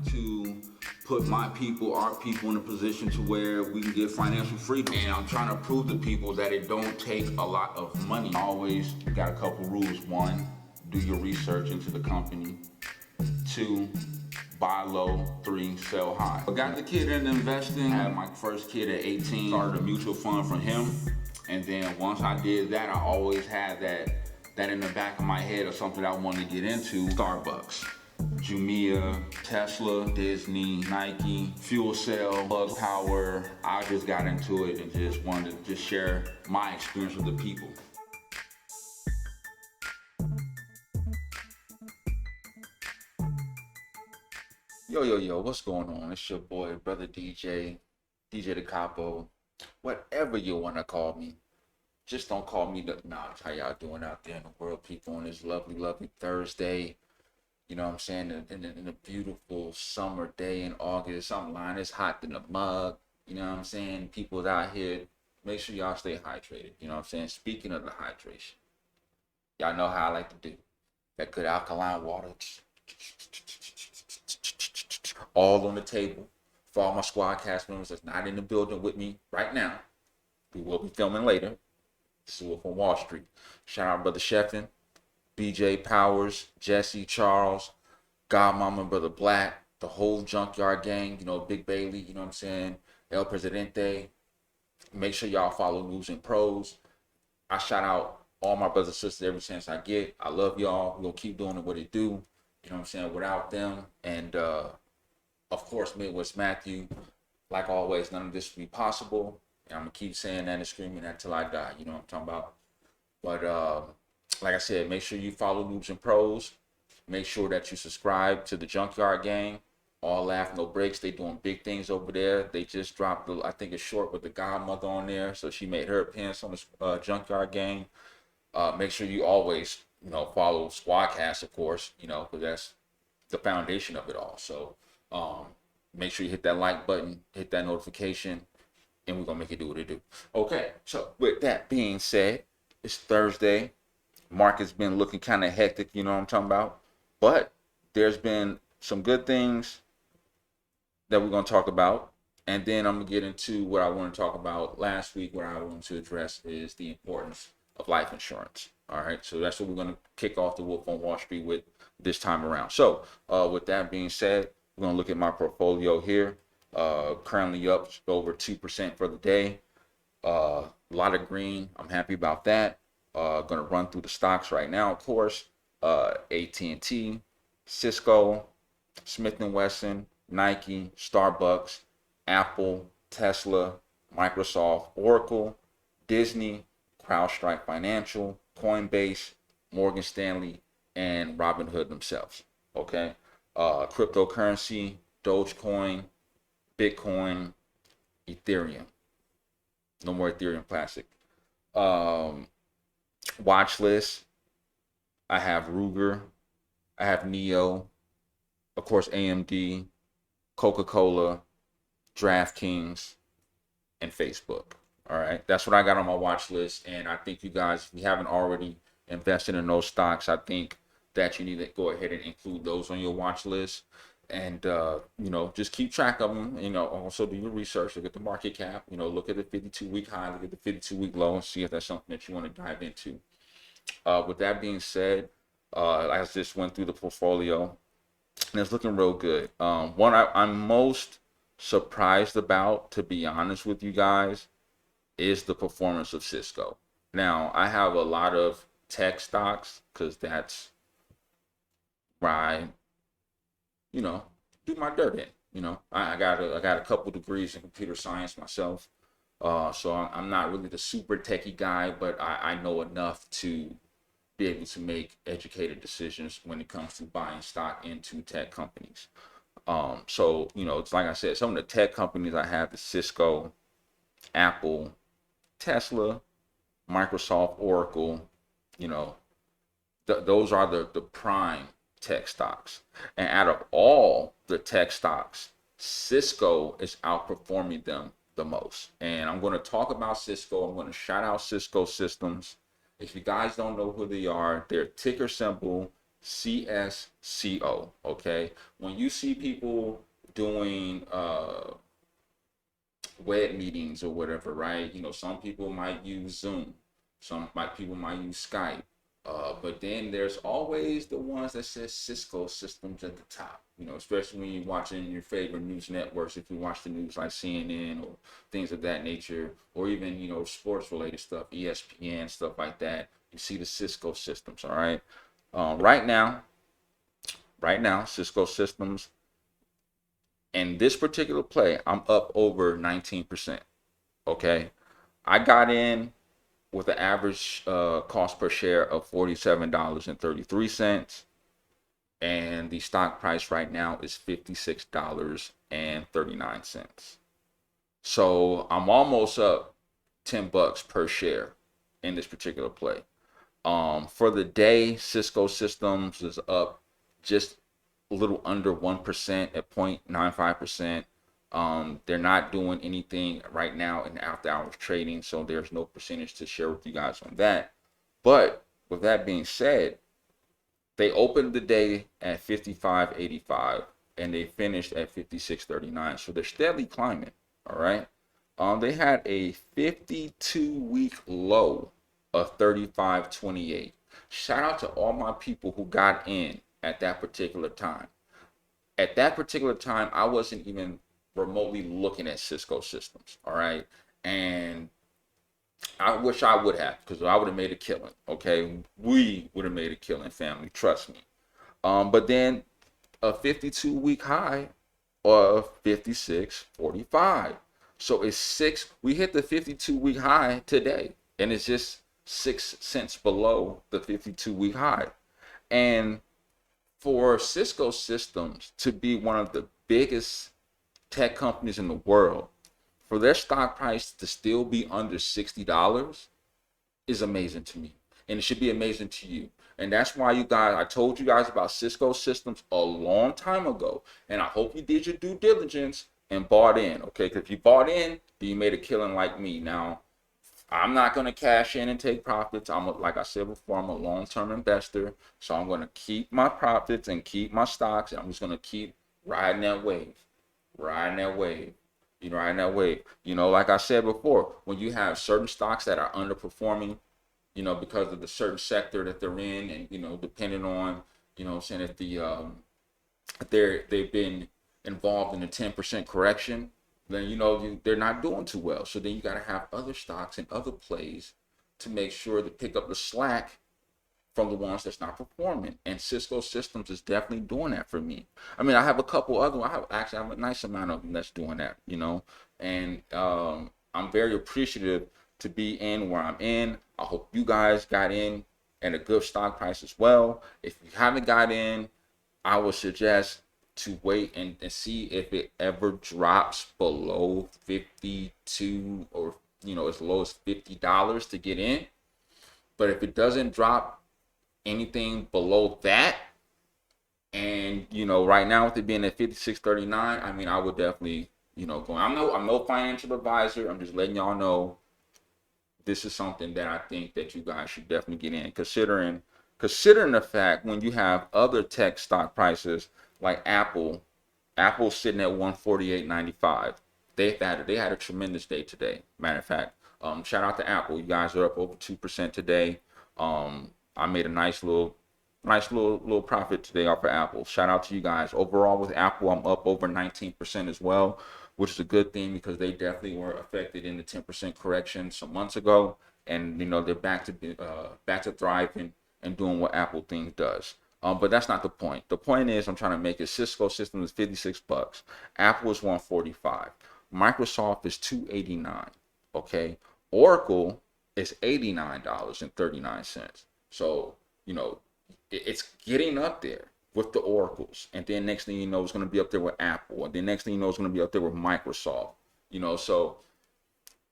wanted to put my people, our people, in a position to where we can get financial freedom. And I'm trying to prove to people that it don't take a lot of money. I always got a couple rules. One, do your research into the company. Two, buy low. Three, sell high. I got the kid in investing. I had my first kid at 18. Started a mutual fund from him. And then once I did that, I always had that in the back of my head of something I wanted to get into. Starbucks, Jumia, Tesla, Disney, Nike, fuel cell, plug power. I just got into it and just wanted to just share my experience with the people. Yo, what's going on? It's your boy, brother DJ the Capo, whatever you want to call me. Just don't call me the, nah, how y'all doing out there in the world, people, on this lovely Thursday. You know what I'm saying? In a beautiful summer day in August. I'm lying, it's hot in the mug. You know what I'm saying? People's out here, make sure y'all stay hydrated. You know what I'm saying? Speaking of the hydration, y'all know how I like to do. That good alkaline water. All on the table. For all my squad cast members that's not in the building with me right now. We will be filming later. This is Wolf on Wall Street. Shout out Brother Sheffin, BJ Powers, Jesse, Charles, Godmama, Brother Black, the whole Junkyard Gang, you know, Big Bailey, you know what I'm saying, El Presidente. Make sure y'all follow News and Pros. I shout out all my brothers and sisters every chance I get. I love y'all. We're going to keep doing what they do, you know what I'm saying, without them. And, of course, Midwest Matthew, like always, none of this would be possible. And I'm going to keep saying that and screaming that till I die. You know what I'm talking about? But like I said, make sure you follow Noobs and Pros. Make sure that you subscribe to the Junkyard Gang. All laugh, no breaks. They doing big things over there. They just dropped, I think, a short with the Godmother on there. So she made her appearance on the Junkyard Gang. Make sure you always, you know, follow Squadcast, of course, you know, because that's the foundation of it all. So make sure you hit that like button, hit that notification, and we're going to make it do what it do. Okay, so with that being said, it's Thursday. Market's been looking kind of hectic, you know what I'm talking about? But there's been some good things that we're going to talk about. And then I'm going to get into what I want to talk about last week. What I want to address is the importance of life insurance. All right, so that's what we're going to kick off the Wolf on Wall Street with this time around. So with that being said, we're going to look at my portfolio here. Currently up over 2% for the day. A lot of green. I'm happy about that. Going to run through the stocks right now, of course. AT&T, Cisco, Smith & Wesson, Nike, Starbucks, Apple, Tesla, Microsoft, Oracle, Disney, CrowdStrike Financial, Coinbase, Morgan Stanley, and Robinhood themselves. Okay. Cryptocurrency, Dogecoin, Bitcoin, Ethereum. No more Ethereum Classic. Watch list. I have Ruger. I have Neo. Of course, AMD, Coca-Cola, DraftKings, and Facebook. All right. That's what I got on my watch list. And I think you guys, if you haven't already invested in those stocks, I think that you need to go ahead and include those on your watch list. And, you know, just keep track of them. You know, also do your research. Look at the market cap. You know, look at the 52-week high. Look at the 52-week low and see if that's something that you want to dive into. With that being said, I just went through the portfolio, and it's looking real good. One I'm most surprised about, to be honest with you guys, is the performance of Cisco. Now, I have a lot of tech stocks because that's where I, you know, do my dirt in. You know, I got a couple degrees in computer science myself, so I'm not really the super techie guy, but I know enough to be able to make educated decisions when it comes to buying stock into tech companies. So, you know, it's like I said, some of the tech companies I have is Cisco, Apple, Tesla, Microsoft, Oracle. You know, those are the prime tech stocks. And out of all the tech stocks, Cisco is outperforming them the most. And I'm going to talk about Cisco. I'm going to shout out Cisco Systems. If you guys don't know who they are, their ticker symbol CSCO. Okay. When you see people doing web meetings or whatever, right? Some people might use Zoom, people might use Skype, but then there's always the ones that says Cisco systems at the top. Especially when you're watching your favorite news networks, if you watch the news like CNN or things of that nature, or even sports related stuff, ESPN, stuff like that. You see the Cisco systems. All right. Right now, Cisco systems. In this particular play, I'm up over 19%. Okay. I got in with an average cost per share of $47.33. And the stock price right now is $56.39. So I'm almost up $10 per share in this particular play. For the day, Cisco Systems is up just a little under 1% at 0.95%. They're not doing anything right now in after hours trading, so there's no percentage to share with you guys on that. But with that being said, they opened the day at 55.85 and they finished at 56.39, so they're steadily climbing. All right. They had a 52-week low of 35.28. Shout out to all my people who got in at that particular time. At that particular time, I wasn't even remotely looking at Cisco systems. All right. And I wish I would have, because I would have made a killing. Okay. We would have made a killing, family. Trust me. But then a 52-week high of 56.45. So we hit the 52-week high today, and it's just 6 cents below the 52-week high. And for Cisco Systems to be one of the biggest tech companies in the world, for their stock price to still be under $60 is amazing to me. And it should be amazing to you. And that's why I told you guys about Cisco Systems a long time ago. And I hope you did your due diligence and bought in. Okay, because if you bought in, then you made a killing like me. Now, I'm not going to cash in and take profits. Like I said before, I'm a long-term investor. So I'm going to keep my profits and keep my stocks. And I'm just going to keep riding that wave. Riding that wave. Riding that wave. Like I said before, when you have certain stocks that are underperforming, because of the certain sector that they're in, and depending on, saying if they've been involved in a 10% correction, then they're not doing too well. So then you got to have other stocks and other plays to make sure to pick up the slack from the ones that's not performing. And Cisco Systems is definitely doing that for me. I mean, I have a couple other. I have a nice amount of them that's doing that. And I'm very appreciative to be in where I'm in. I hope you guys got in at a good stock price as well. If you haven't got in, I would suggest to wait and see if it ever drops below 52 or as low as $50 to get in. But if it doesn't drop anything below that, and right now with it being at 56.39, I mean, I would definitely go. I'm no financial advisor. I'm just letting y'all know this is something that I think that you guys should definitely get in, considering the fact when you have other tech stock prices like Apple's sitting at 148.95. They had a tremendous day today. Matter of fact, shout out to Apple. You guys are up over 2% today. I made a nice little profit today off of Apple. Shout out to you guys. Overall with Apple, I'm up over 19% as well, which is a good thing because they definitely were affected in the 10% correction some months ago, and they're back to thriving and doing what Apple things does. But that's not the point. The point is I'm trying to make it Cisco Systems is $56. Apple is $145. Microsoft is $289. Okay. Oracle is $89.39. So, it's getting up there with the Oracles. And then next thing you know, it's going to be up there with Apple. And then next thing you know, it's going to be up there with Microsoft. So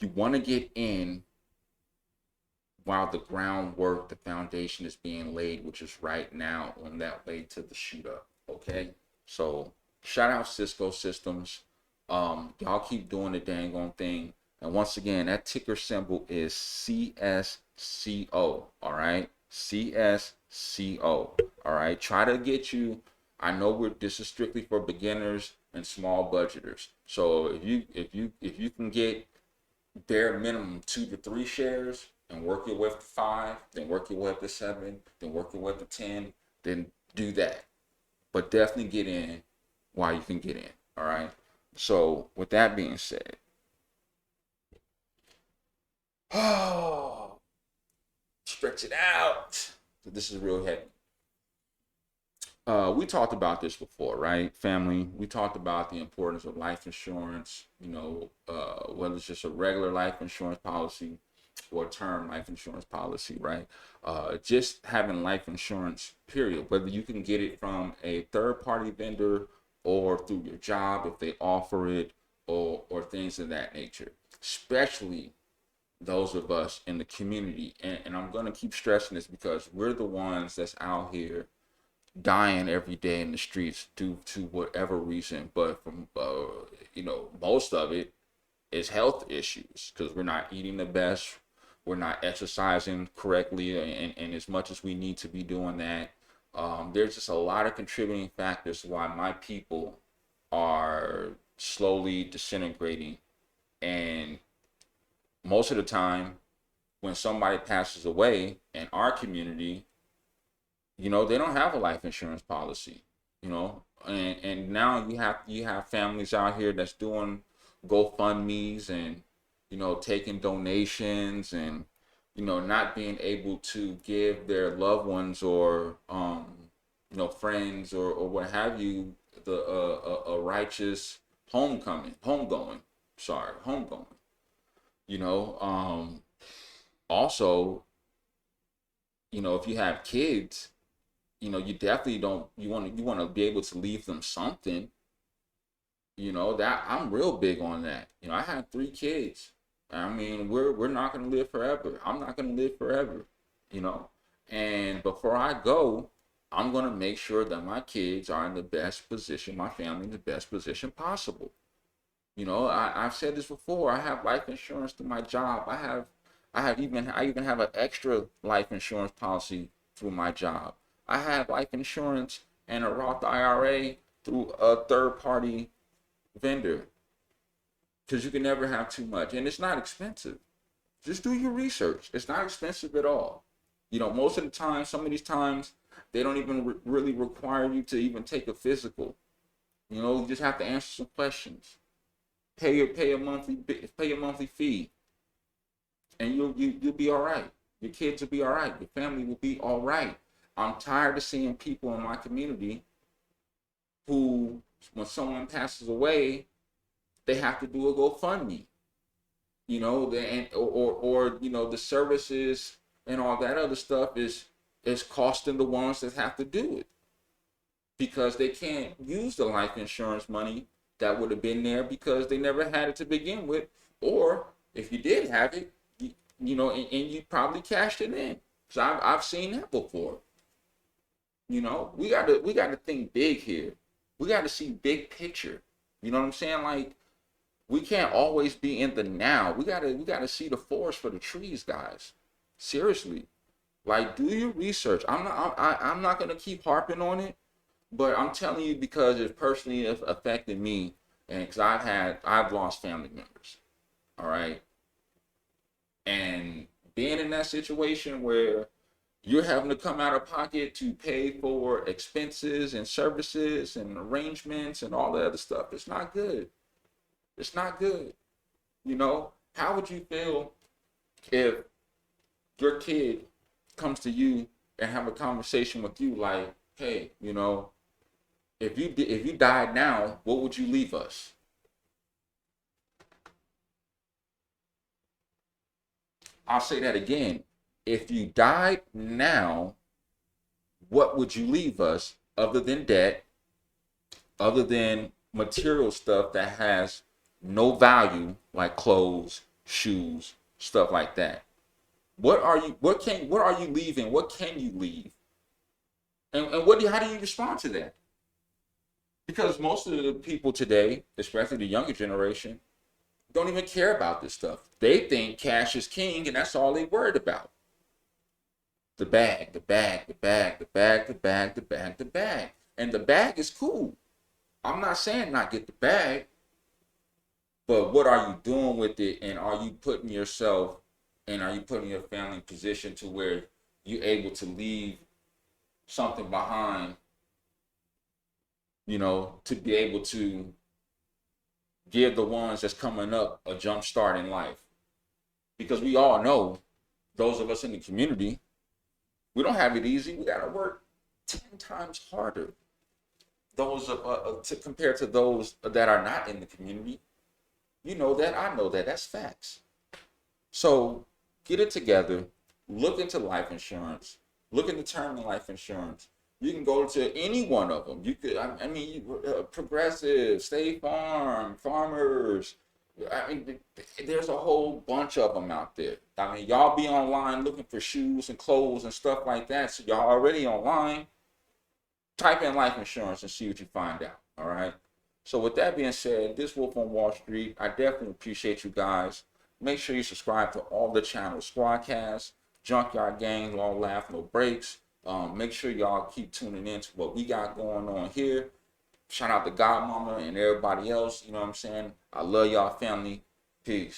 you want to get in while the groundwork, the foundation is being laid, which is right now on that way to the shoot up. Okay. So shout out Cisco Systems. Y'all keep doing the dang on thing. And once again, that ticker symbol is CSCO. All right. CSCO. All right. Try to get you. I know this is strictly for beginners and small budgeters. So if you can get bare minimum 2 to 3 shares and work your way up to 5, then work your way up to 7, then work your way up to 10, then do that. But definitely get in while you can get in. All right. So with that being said, oh, stretch it out. This is real heavy. We talked about this before, right, family? We talked about the importance of life insurance, whether it's just a regular life insurance policy or term life insurance policy, right? Just having life insurance, period, whether you can get it from a third party vendor or through your job if they offer it, or things of that nature, especially those of us in the community. And I'm going to keep stressing this because we're the ones that's out here dying every day in the streets due to whatever reason, but from most of it is health issues because we're not eating the best, we're not exercising correctly, and as much as we need to be doing that, there's just a lot of contributing factors to why my people are slowly disintegrating. And most of the time when somebody passes away in our community, they don't have a life insurance policy, and now you have families out here that's doing GoFundMe's and taking donations and not being able to give their loved ones or friends or what have you a righteous homegoing. Also, if you have kids, you definitely don't, you want to be able to leave them something, that I'm real big on that. I have 3 kids. I mean, we're not going to live forever. I'm not going to live forever, and before I go, I'm going to make sure that my kids are in the best position, my family in the best position possible. I've said this before. I have life insurance through my job. I even have an extra life insurance policy through my job. I have life insurance and a Roth IRA through a third party vendor because you can never have too much, and it's not expensive. Just do your research. It's not expensive at all. Most of the time, some of these times, they don't even really require you to even take a physical. You just have to answer some questions. Pay a monthly fee, and you'll be all right. Your kids will be all right. Your family will be all right. I'm tired of seeing people in my community who, when someone passes away, they have to do a GoFundMe. The services and all that other stuff is costing the ones that have to do it because they can't use the life insurance money that would have been there because they never had it to begin with, or if you did have it, and you probably cashed it in. So I've seen that before. We gotta think big here. We gotta see big picture. You know what I'm saying? Like, we can't always be in the now. We gotta see the forest for the trees, guys. Seriously, like, do your research. I'm not gonna keep harping on it, but I'm telling you because it personally has affected me, and because I've lost family members. All right, and being in that situation where you're having to come out of pocket to pay for expenses and services and arrangements and all that other stuff, it's not good. It's not good. How would you feel if your kid comes to you and have a conversation with you like, hey, if you died now, what would you leave us? I'll say that again. If you died now, what would you leave us other than debt, other than material stuff that has no value, like clothes, shoes, stuff like that? What are you leaving? What can you leave? And how do you respond to that? Because most of the people today, especially the younger generation, don't even care about this stuff. They think cash is king and that's all they worried about. the bag, the bag, the bag, the bag, the bag, the bag, the bag. And the bag is cool. I'm not saying not get the bag, but what are you doing with it? And are you putting yourself and are you putting your family in position to where you're able to leave something behind, to be able to give the ones that's coming up a jump start in life? Because we all know, those of us in the community, we don't have it easy. We got to work 10 times harder. Those to compare to those that are not in the community. You know that, I know that, that's facts. So get it together, look into life insurance, look into term and life insurance. You can go to any one of them. You could, Progressive, State Farm, Farmers. There's a whole bunch of them out there. Y'all be online looking for shoes and clothes and stuff like that. So y'all already online. Type in life insurance and see what you find out. All right. So with that being said, this Wolf on Wall Street, I definitely appreciate you guys. Make sure you subscribe to all the channels: Squadcast, Junkyard Gang, Long Laugh, No Breaks. Make sure y'all keep tuning in to what we got going on here. Shout out to Godmama and everybody else. You know what I'm saying? I love y'all, family. Peace.